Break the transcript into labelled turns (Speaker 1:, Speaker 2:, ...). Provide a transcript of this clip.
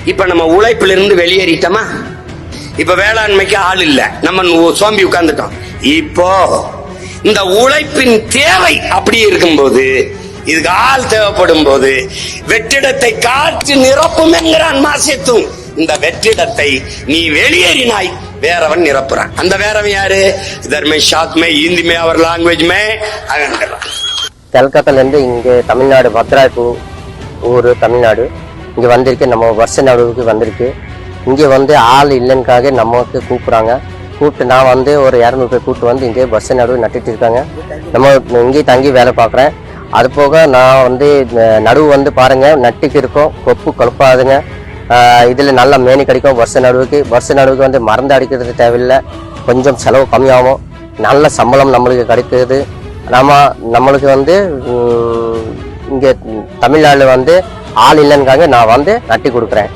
Speaker 1: இப்ப நம்ம உழைப்புல இருந்து வெளியேறிட்டோமா? இப்ப வேளாண்மைக்கு ஆள் இல்ல, நம்ம சோம்பி உட்கார்ந்துட்டோம். இப்போ இந்த உழைப்பின் தேவை அப்படி இருக்கும்போது, இதுக்கு ஆள் தேவைப்படும் போது வெற்றிடத்தை காற்று நிரப்பும் என்கிறான் மாசேத்தும். இந்த வெற்றிடத்தை நீ வெளியேறினாய், வேறவன் நிரப்புறான். அந்த வேறவன் யாரு? இதர்மே ஷாத்மே ஹிந்திமே அவர் லாங்குவேஜ்மே அவன்.
Speaker 2: கல்கத்தால இருந்து இங்க தமிழ்நாடு பத்ராக்கு ஊர் தமிழ்நாடு இங்க வந்திருக்கு. நம்ம வருஷ நடுவுக்கு வந்திருக்கு. இங்கே வந்து ஆள் இல்லைன்னுக்காக நமக்கு கூப்பிட்றாங்க. கூப்பிட்டு நான் வந்து ஒரு 200 பேர் கூப்பிட்டு வந்து இங்கே வருஷ நடுவு நட்டுட்டு இருக்காங்க. நம்ம இங்கே தங்கி வேலை பார்க்குறேன். அது போக நான் வந்து நடுவு வந்து பாருங்க நட்டுக்கு இருக்கும், கொப்பு கொழுப்பாதுங்க. இதில் நல்ல மேனி கிடைக்கும். வருஷ நடுவுக்கு வந்து மருந்து அடிக்கிறது தேவையில்லை, கொஞ்சம் செலவு கம்மியாகும், நல்ல சம்பளம் நம்மளுக்கு கிடைக்குது. நம்மளுக்கு வந்து இங்கே தமிழ்நாட்டில் வந்து ஆள் இல்லைன்னுக்காக நான் வந்து நட்டி கொடுக்குறேன்.